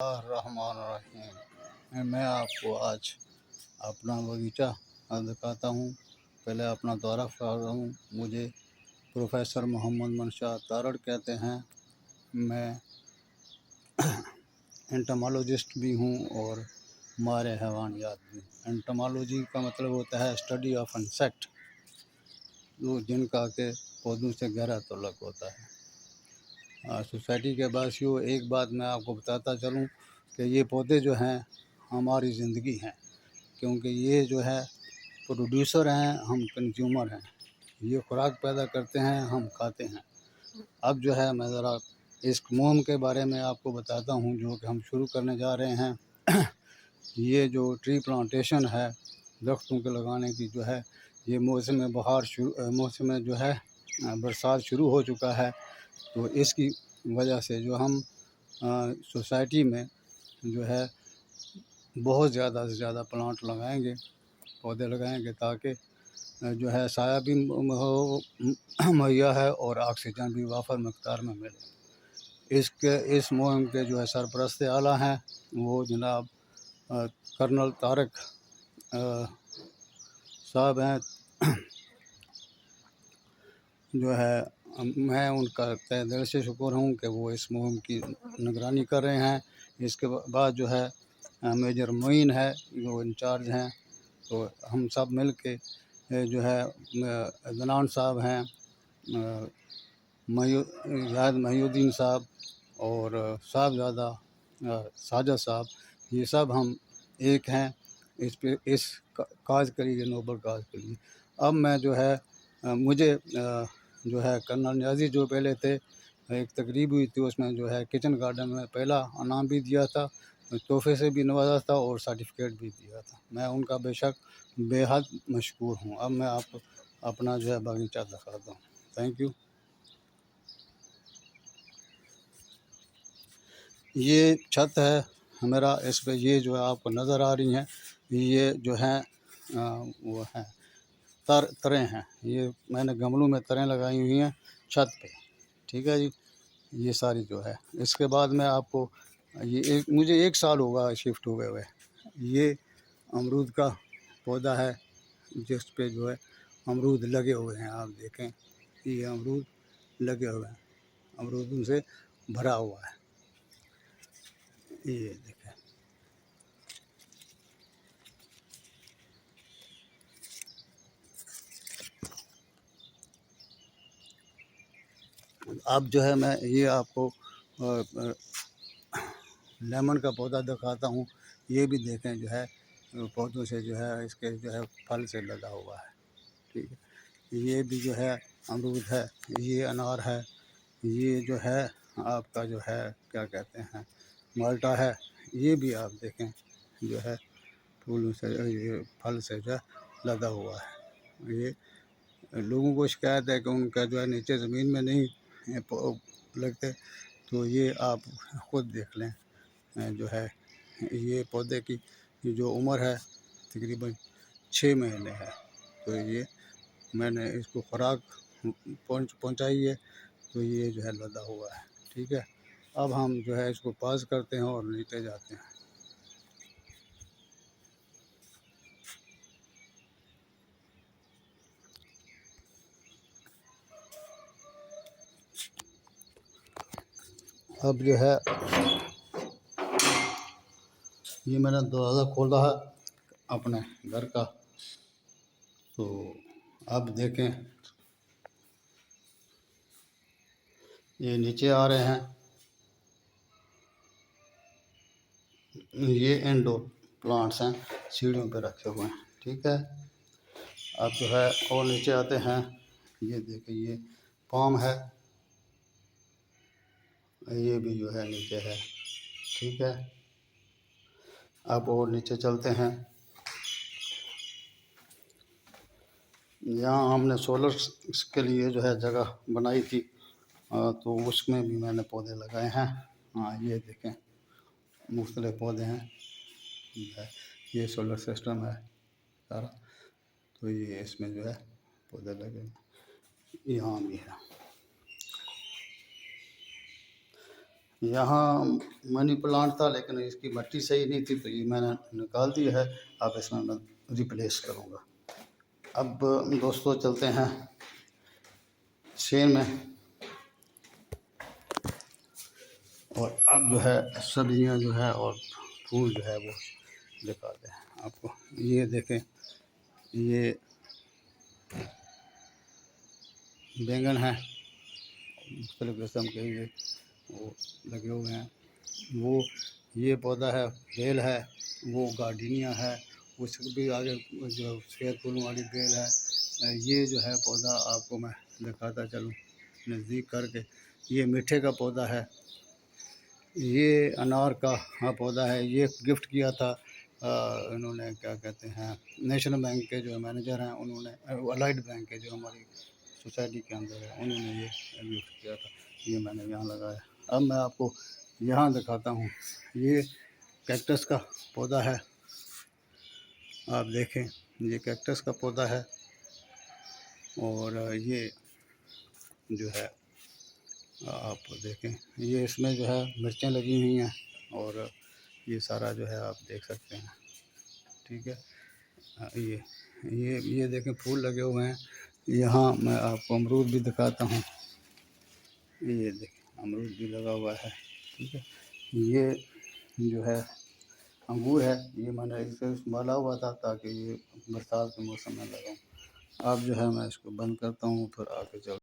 रहमान मैं आपको आज अपना बगीचा दिखाता हूँ। पहले अपना तारुफ कर रहा हूँ। मुझे प्रोफेसर मोहम्मद मनशा तारड़ कहते हैं। मैं एंटोमोलॉजिस्ट भी हूँ और मारे हैवानियात भी। एंटोमोलॉजी का मतलब होता है स्टडी ऑफ इंसेक्ट, जो जिनका के पौधों से गहरा ताल्लुक होता है। सोसाइटी के वासियों, एक बात मैं आपको बताता चलूँ कि ये पौधे जो हैं हमारी ज़िंदगी हैं, क्योंकि ये जो है प्रोड्यूसर हैं, हम कंज्यूमर हैं। ये खुराक पैदा करते हैं, हम खाते हैं। अब जो है मैं ज़रा इस मुहिम के बारे में आपको बताता हूँ जो कि हम शुरू करने जा रहे हैं। ये जो ट्री प्लांटेशन है, दरख्तों के लगाने की जो है, ये मौसम जो है बरसात शुरू हो चुका है। तो इसकी वजह से जो हम सोसाइटी में जो है बहुत ज़्यादा से ज़्यादा प्लांट लगाएंगे, पौधे लगाएंगे, ताकि जो है साया भी मुहैया है और ऑक्सीजन भी वाफर मकदार में मिले। इस मुहिम के जो है सरपरस्त आला हैं वो जनाब कर्नल तारक साहब हैं। जो है मैं उनका तहे दिल से शुक्र हूँ कि वो इस मुहिम की निगरानी कर रहे हैं। इसके बाद जो है मेजर मोइन है जो इंचार्ज हैं। तो हम सब मिल के जो है अदनान साहब हैं, याद महिउद्दीन साहब और साहबजादा साजिद साहब, ये सब हम एक हैं इस काज के लिए, नोबल काज के लिए। अब मैं जो है मुझे जो है कर्नल नियाज़ी जो पहले थे, एक तकरीब हुई थी, उसमें जो है किचन गार्डन में पहला इनाम भी दिया था, तोहफे से भी नवाजा था और सर्टिफिकेट भी दिया था। मैं उनका बेशक बेहद मशकूर हूँ। अब मैं आपको अपना जो है बगीचा दिखाता हूँ। Thank you. ये छत है मेरा, इस पे ये जो है आपको नज़र आ रही हैं, ये जो हैं वो हैं तरें हैं। ये मैंने गमलों में तरें लगाई हुई हैं छत पे, ठीक है जी। ये सारी जो है, इसके बाद मैं आपको ये मुझे 1 साल होगा शिफ्ट हुए हुए। ये अमरूद का पौधा है जिस पे जो है अमरूद लगे हुए हैं। आप देखें, ये अमरूद लगे हुए हैं, अमरूदों से भरा हुआ है। ये देखें, अब जो है मैं ये आपको लेमन का पौधा दिखाता हूँ। ये भी देखें जो है पौधों से जो है इसके जो है फल से लगा हुआ है, ठीक है। ये भी जो है अमरूद है, ये अनार है, ये जो है आपका जो है क्या कहते हैं माल्टा है। ये भी आप देखें जो है फूलों से, ये फल से जो है लदा हुआ है। ये लोगों को शिकायत है कि उनका जो है नीचे ज़मीन में नहीं लगते, तो ये आप खुद देख लें। जो है ये पौधे की जो उम्र है तकरीबन 6 महीने है। तो ये मैंने इसको खुराक पहुंचाई है, तो ये जो है लदा हुआ है, ठीक है। अब हम जो है इसको पास करते हैं और नीचे जाते हैं। अब जो है ये मैंने दरवाज़ा खोला है अपने घर का, तो अब देखें ये नीचे आ रहे हैं। ये इंडोर प्लांट्स हैं, सीढ़ियों पे रखे हुए हैं, ठीक है। अब जो है और नीचे आते हैं। ये देखिए, ये पाम है, ये भी जो है नीचे है, ठीक है। अब और नीचे चलते हैं। यहाँ हमने सोलर के लिए जो है जगह बनाई थी, तो उसमें भी मैंने पौधे लगाए हैं। हाँ, ये देखें मुख्तलिफ पौधे हैं। ये सोलर सिस्टम है सारा, तो ये इसमें जो है पौधे लगे यहाँ भी है। यहाँ मनी प्लांट था लेकिन इसकी मिट्टी सही नहीं थी तो ये मैंने निकाल दी है। अब इसमें मैं रिप्लेस करूँगा। अब दोस्तों चलते हैं शेर में, और अब जो है सब्जियां जो है और फूल जो है वो दिखाते हैं आपको। ये देखें, ये बैंगन है, मुख्तलिफ किस्म के ये वो लगे हुए हैं। वो ये पौधा है, बेल है, वो गार्डनिया है, उसके भी आगे जो सफ़ेद फूलों वाली बेल है। ये जो है पौधा आपको मैं दिखाता चलूँ नज़दीक करके। ये मीठे का पौधा है, ये अनार का पौधा है। ये गिफ्ट किया था इन्होंने, क्या कहते हैं, नेशनल बैंक के जो मैनेजर हैं उन्होंने, अलाइड बैंक के जो हमारी सोसाइटी के अंदर है, उन्होंने ये गिफ्ट किया था। ये मैंने यहाँ लगाया। अब मैं आपको यहाँ दिखाता हूँ। ये कैक्टस का पौधा है, आप देखें, ये कैक्टस का पौधा है। और ये जो है आप देखें, ये इसमें जो है मिर्चें लगी हुई हैं, और ये सारा जो है आप देख सकते हैं। ठीक है, ये देखें फूल लगे हुए हैं। यहाँ मैं आपको अमरूद भी दिखाता हूँ। ये देखें अमरूद भी लगा हुआ है। ठीक है, ये जो है अंगूर है, ये मैंने इसे संभाला हुआ था ताकि ये बरसात के मौसम में लगाऊँ। अब जो है मैं इसको बंद करता हूँ, फिर आगे चल